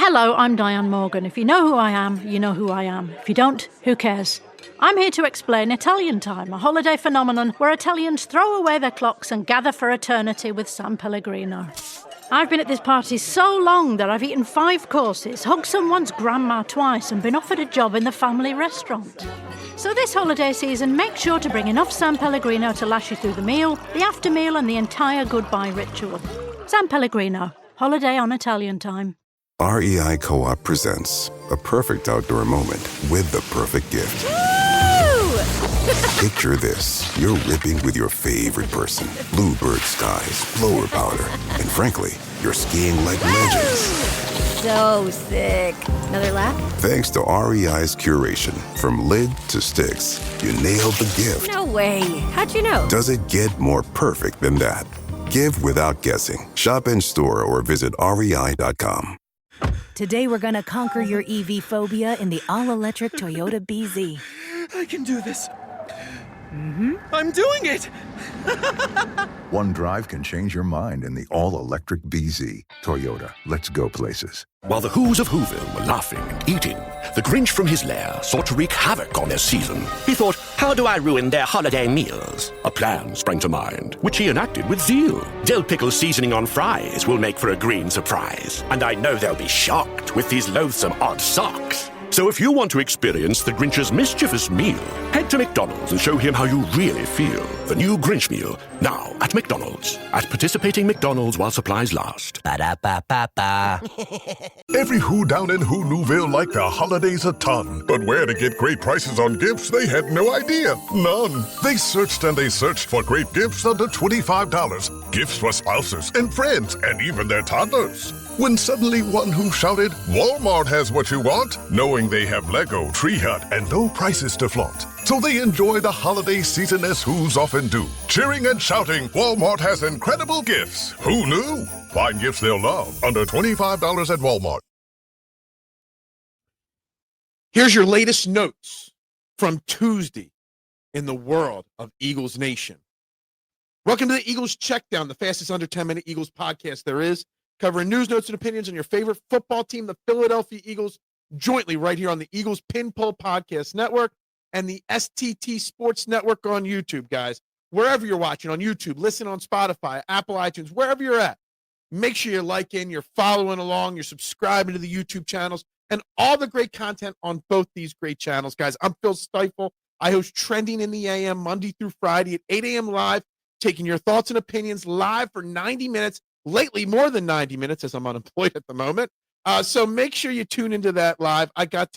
Hello, I'm Diane Morgan. If you know who I am, you know who I am. If you don't, who cares? I'm here to explain Italian Time, a holiday phenomenon where Italians throw away their clocks and gather for eternity with San Pellegrino. I've been at this party so long that I've eaten 5 courses, hugged someone's grandma twice, and been offered a job in the family restaurant. So this holiday season, make sure to bring enough San Pellegrino to last you through the meal, the after meal, and the entire goodbye ritual. San Pellegrino, holiday on Italian Time. REI Co-op presents a perfect outdoor moment with the perfect gift. Picture this. You're ripping with your favorite person. Bluebird skies, blower powder, and frankly, you're skiing like legends. So sick. Another lap? Thanks to REI's curation, from lid to sticks, you nailed the gift. No way. How'd you know? Does it get more perfect than that? Give without guessing. Shop in store or visit rei.com. Today we're gonna conquer your EV phobia in the all-electric Toyota BZ. I can do this. I'm doing it! One drive can change your mind in the all-electric BZ. Toyota, let's go places. While the Who's of Whoville were laughing and eating, the Grinch from his lair sought to wreak havoc on their season. He thought, how do I ruin their holiday meals? A plan sprang to mind, which he enacted with zeal. Dill pickle seasoning on fries will make for a green surprise, and I know they'll be shocked with these loathsome odd socks. So if you want to experience the Grinch's mischievous meal, head to McDonald's and show him how you really feel. The new Grinch meal, now at McDonald's. At participating McDonald's while supplies last. Ba-da-ba-ba-ba. Every Who down in Who Newville liked the holidays a ton. But where to get great prices on gifts, they had no idea. None. They searched and they searched for great gifts under $25. Gifts for spouses and friends and even their toddlers. When suddenly one Who shouted, Walmart has what you want, knowing they have Lego, Tree Hut, and no prices to flaunt. So they enjoy the holiday season as Who's often do, cheering and shouting, Walmart has incredible gifts. Who knew? Find gifts they'll love under $25 at Walmart. Here's your latest notes from Tuesday in the world of Eagles Nation. Welcome to the Eagles Checkdown, the fastest under 10-minute Eagles podcast there is, covering news, notes, and opinions on your favorite football team, the Philadelphia Eagles, jointly right here on the Eagles Pin Pull Podcast Network and the STT Sports Network on YouTube, guys. Wherever you're watching, on YouTube, listen on Spotify, Apple iTunes, wherever you're at, make sure you're liking, you're following along, you're subscribing to the YouTube channels, and all the great content on both these great channels, guys. I'm Phil Stifel. I host Trending in the AM Monday through Friday at 8 a.m. live, taking your thoughts and opinions live for 90 minutes, lately more than 90 minutes as I'm unemployed at the moment. So make sure you tune into that live. I got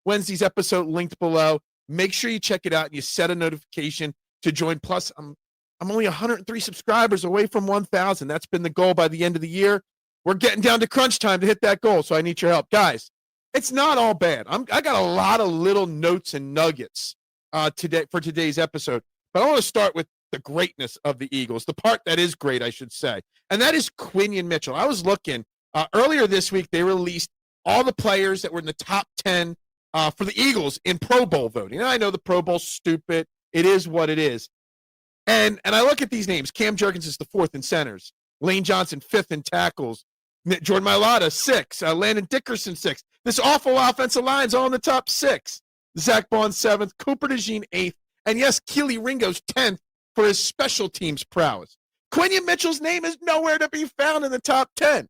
Wednesday's episode linked below. Make sure you check it out and you set a notification to join. Plus, I'm only 103 subscribers away from 1,000. That's been the goal by the end of the year. We're getting down to crunch time to hit that goal, so I need your help. Guys, it's not all bad. I got a lot of little notes and nuggets today for today's episode, but I want to start with the greatness of the Eagles, the part that is great, I should say, and that is Quinion Mitchell. I was looking earlier this week. They released all the players that were in the top 10 for the Eagles in Pro Bowl voting. And I know the Pro Bowl's stupid. It is what it is. And I look at these names. Cam Jurgens is the 4th in centers. Lane Johnson, 5th in tackles. Jordan Mailata, 6. Landon Dickerson, 6. This awful offensive line's all in the top 6. Zach Bond, 7th. Cooper DeJean, 8th. And yes, Keely Ringo's 10th for his special teams prowess. Quinion Mitchell's name is nowhere to be found in the top 10.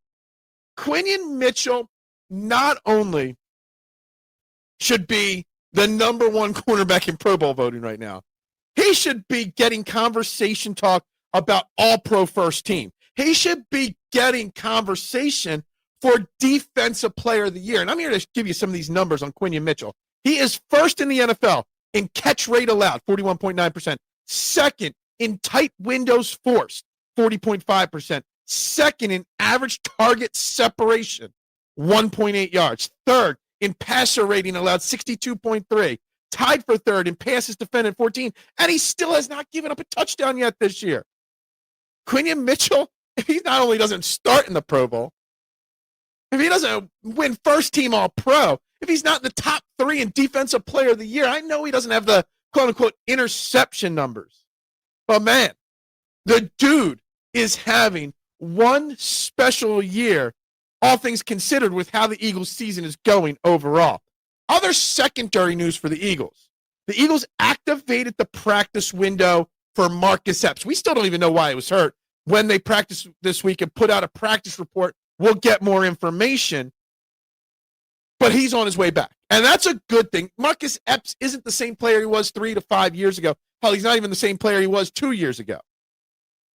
Quinion Mitchell not only should be the number 1 cornerback in Pro Bowl voting right now, he should be getting conversation talk about all-pro first team. He should be getting conversation for Defensive Player of the Year. And I'm here to give you some of these numbers on Quinion Mitchell. He is first in the NFL in catch rate allowed, 41.9%. Second in tight windows forced, 40.5%. Second in average target separation, 1.8 yards. Third in passer rating allowed, 62.3. Tied for third in passes defended, 14. And he still has not given up a touchdown yet this year. Quinion Mitchell, if he not only doesn't start in the Pro Bowl, if he doesn't win first team All-Pro, if he's not in the top 3 in Defensive Player of the Year, I know he doesn't have the quote-unquote interception numbers. But, man, the dude is having one special year all things considered, with how the Eagles' season is going overall. Other secondary news for the Eagles. The Eagles activated the practice window for Marcus Epps. We still don't even know why he was hurt. When they practiced this week and put out a practice report, we'll get more information. But he's on his way back. And that's a good thing. Marcus Epps isn't the same player he was 3 to 5 years ago. Hell, he's not even the same player he was 2 years ago.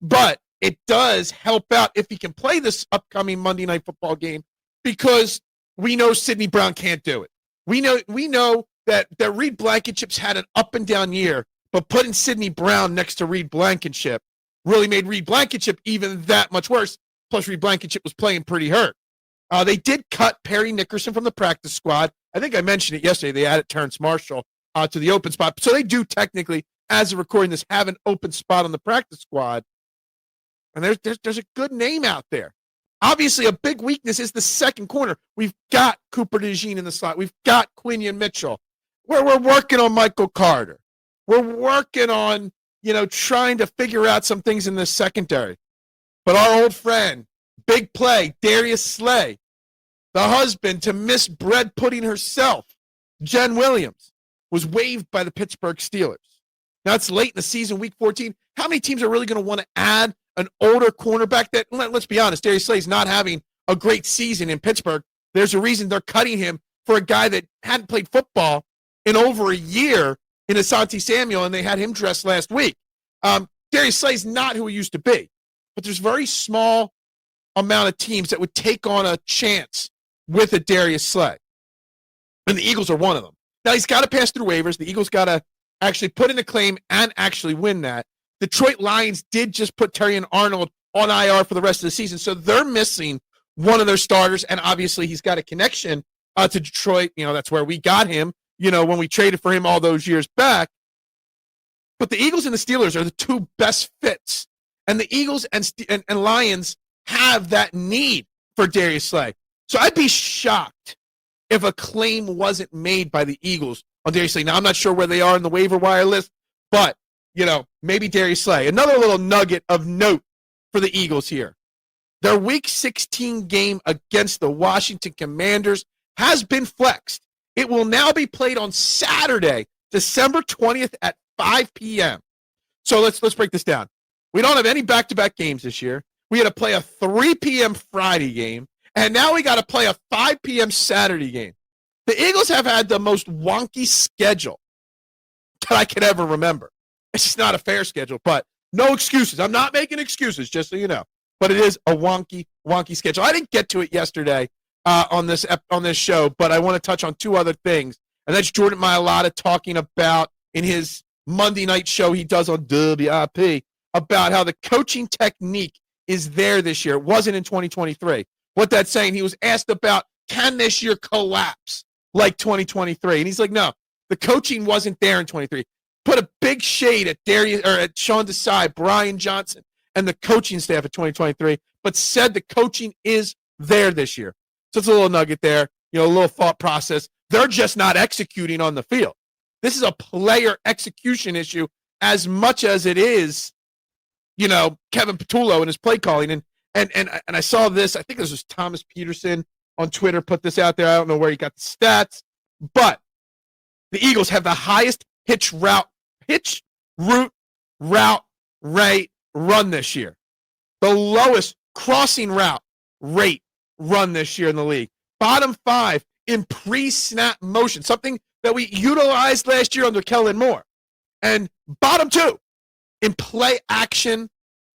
But it does help out if he can play this upcoming Monday Night Football game, because we know Sidney Brown can't do it. We know that Reed Blankenship's had an up and down year, but putting Sidney Brown next to Reed Blankenship really made Reed Blankenship even that much worse. Plus, Reed Blankenship was playing pretty hurt. They did cut Perry Nickerson from the practice squad. I think I mentioned it yesterday. They added Terrence Marshall to the open spot. So they do technically, as of recording this, have an open spot on the practice squad. And there's a good name out there. Obviously, a big weakness is the second corner. We've got Cooper DeJean in the slot. We've got Quinion Mitchell. We're working on Michael Carter. We're working on, trying to figure out some things in the secondary. But our old friend, big play, Darius Slay, the husband to Miss Bread Pudding herself, Jen Williams, was waived by the Pittsburgh Steelers. Now it's late in the season, week 14. How many teams are really going to want to add an older cornerback that, let's be honest, Darius Slay's not having a great season in Pittsburgh? There's a reason they're cutting him for a guy that hadn't played football in over a year in Asante Samuel, and they had him dressed last week. Darius Slay's not who he used to be, but there's very small amount of teams that would take on a chance with a Darius Slay. And the Eagles are one of them. Now, he's got to pass through waivers. The Eagles got to actually put in a claim and actually win that. Detroit Lions did just put Terrion Arnold on IR for the rest of the season, so they're missing one of their starters, and obviously he's got a connection to Detroit. That's where we got him, when we traded for him all those years back. But the Eagles and the Steelers are the two best fits, and the Eagles and Lions have that need for Darius Slay. So I'd be shocked if a claim wasn't made by the Eagles on Darius Slay. Now, I'm not sure where they are in the waiver wire list, but, maybe Darius Slay. Another little nugget of note for the Eagles here. Their Week 16 game against the Washington Commanders has been flexed. It will now be played on Saturday, December 20th at 5 p.m. So let's break this down. We don't have any back-to-back games this year. We had to play a 3 p.m. Friday game, and now we got to play a 5 p.m. Saturday game. The Eagles have had the most wonky schedule that I can ever remember. It's just not a fair schedule, but no excuses. I'm not making excuses, just so you know. But it is a wonky schedule. I didn't get to it yesterday on this show, but I want to touch on two other things. And that's Jordan Mailata talking about in his Monday night show he does on WIP about how the coaching technique is there this year. It wasn't in 2023. What that's saying, he was asked about, can this year collapse like 2023? And he's like, no, the coaching wasn't there in 23. Put a big shade at at Sean Desai, Brian Johnson, and the coaching staff of 2023, but said the coaching is there this year. So it's a little nugget there, a little thought process. They're just not executing on the field. This is a player execution issue as much as it is, Kevin Patullo and his play calling. And I saw this, I think this was Thomas Peterson on Twitter put this out there. I don't know where he got the stats, but the Eagles have the highest hitch route rate run this year. The lowest crossing route rate run this year in the league. Bottom 5 in pre-snap motion, something that we utilized last year under Kellen Moore. And bottom 2 in play action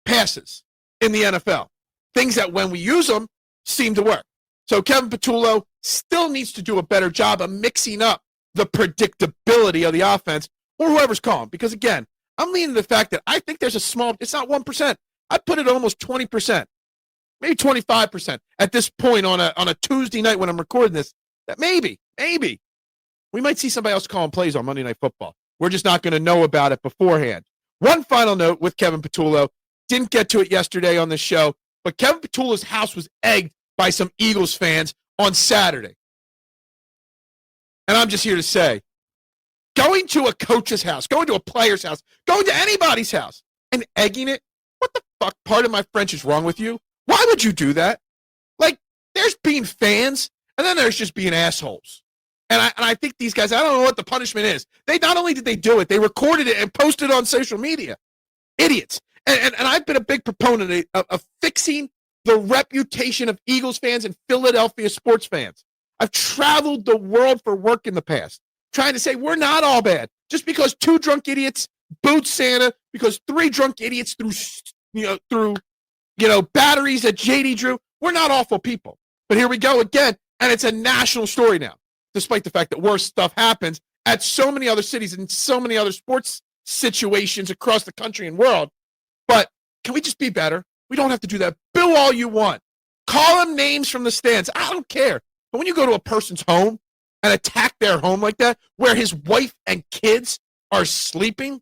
passes in the NFL. Things that when we use them seem to work. So Kevin Patullo still needs to do a better job of mixing up the predictability of the offense or whoever's calling. Because again, I'm leaning to the fact that I think there's it's not 1%. I'd put it almost 20%, maybe 25% at this point on a Tuesday night when I'm recording this, that maybe we might see somebody else calling plays on Monday Night Football. We're just not going to know about it beforehand. One final note with Kevin Patullo. Didn't get to it yesterday on the show, but Kevin Patullo's house was egged by some Eagles fans on Saturday. And I'm just here to say, going to a coach's house, going to a player's house, going to anybody's house and egging it, what the fuck part of my French is wrong with you? Why would you do that? Like, there's being fans, and then there's just being assholes. And I think these guys, I don't know what the punishment is. They not only did they do it, they recorded it and posted it on social media. Idiots. And I've been a big proponent of fixing the reputation of Eagles fans and Philadelphia sports fans. I've traveled the world for work in the past, trying to say we're not all bad. Just because 2 drunk idiots booed Santa, because 3 drunk idiots threw batteries at JD Drew, we're not awful people. But here we go again, and it's a national story now, despite the fact that worse stuff happens at so many other cities and so many other sports situations across the country and world. But can we just be better? We don't have to do that. Boo all you want. Call them names from the stands. I don't care. But when you go to a person's home and attack their home like that, where his wife and kids are sleeping,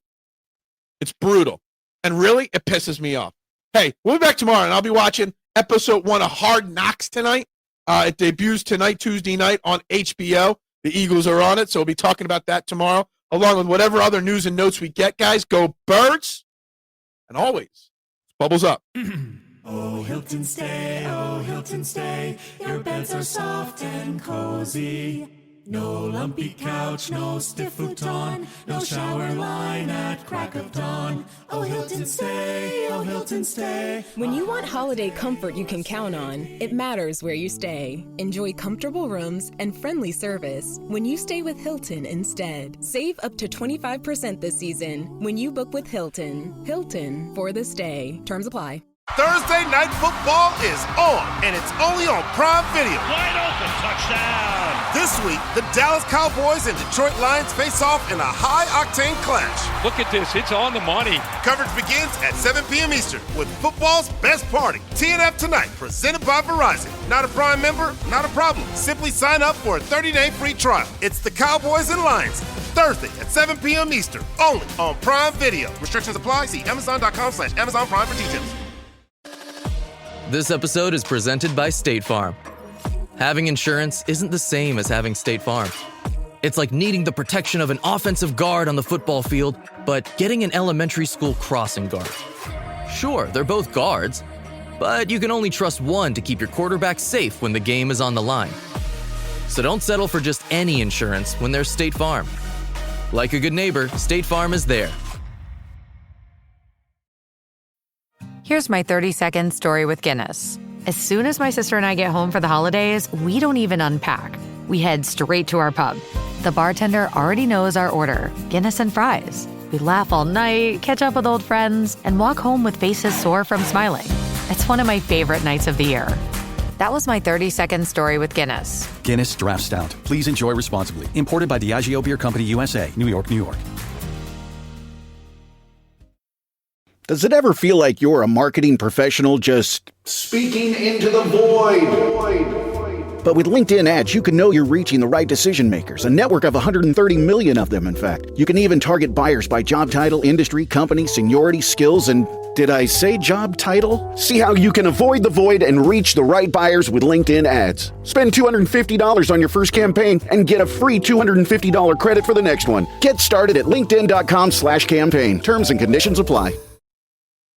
it's brutal. And really, it pisses me off. Hey, we'll be back tomorrow, and I'll be watching episode 1 of Hard Knocks tonight. It debuts tonight, Tuesday night, on HBO. The Eagles are on it, so we'll be talking about that tomorrow, along with whatever other news and notes we get, guys. Go Birds! And always, bubbles up. Oh, Hilton stay, oh, Hilton stay. Your beds are soft and cozy. No lumpy couch, no stiff futon, no shower line at crack of dawn. Oh, Hilton stay, oh, Hilton stay. When you want holiday comfort you can count on, it matters where you stay. Enjoy comfortable rooms and friendly service when you stay with Hilton instead. Save up to 25% this season when you book with Hilton. Hilton for the stay. Terms apply. Thursday Night Football is on, and it's only on Prime Video. Wide open, touchdown. This week, the Dallas Cowboys and Detroit Lions face off in a high-octane clash. Look at this, it's on the money. Coverage begins at 7 p.m. Eastern with football's best party. TNF Tonight, presented by Verizon. Not a Prime member? Not a problem. Simply sign up for a 30-day free trial. It's the Cowboys and Lions, Thursday at 7 p.m. Eastern, only on Prime Video. Restrictions apply. See Amazon.com/Amazon Prime for details. This episode is presented by State Farm. Having insurance isn't the same as having State Farm. It's like needing the protection of an offensive guard on the football field, but getting an elementary school crossing guard. Sure, they're both guards, but you can only trust one to keep your quarterback safe when the game is on the line. So don't settle for just any insurance when there's State Farm. Like a good neighbor, State Farm is there. Here's my 30-second story with Guinness. As soon as my sister and I get home for the holidays, we don't even unpack. We head straight to our pub. The bartender already knows our order, Guinness and fries. We laugh all night, catch up with old friends, and walk home with faces sore from smiling. It's one of my favorite nights of the year. That was my 30-second story with Guinness. Guinness Draft Stout. Please enjoy responsibly. Imported by Diageo Beer Company, USA, New York, New York. Does it ever feel like you're a marketing professional just speaking into the void? But with LinkedIn ads, you can know you're reaching the right decision makers, a network of 130 million of them, in fact. You can even target buyers by job title, industry, company, seniority, skills, and did I say job title? See how you can avoid the void and reach the right buyers with LinkedIn ads. Spend $250 on your first campaign and get a free $250 credit for the next one. Get started at linkedin.com/campaign. Terms and conditions apply.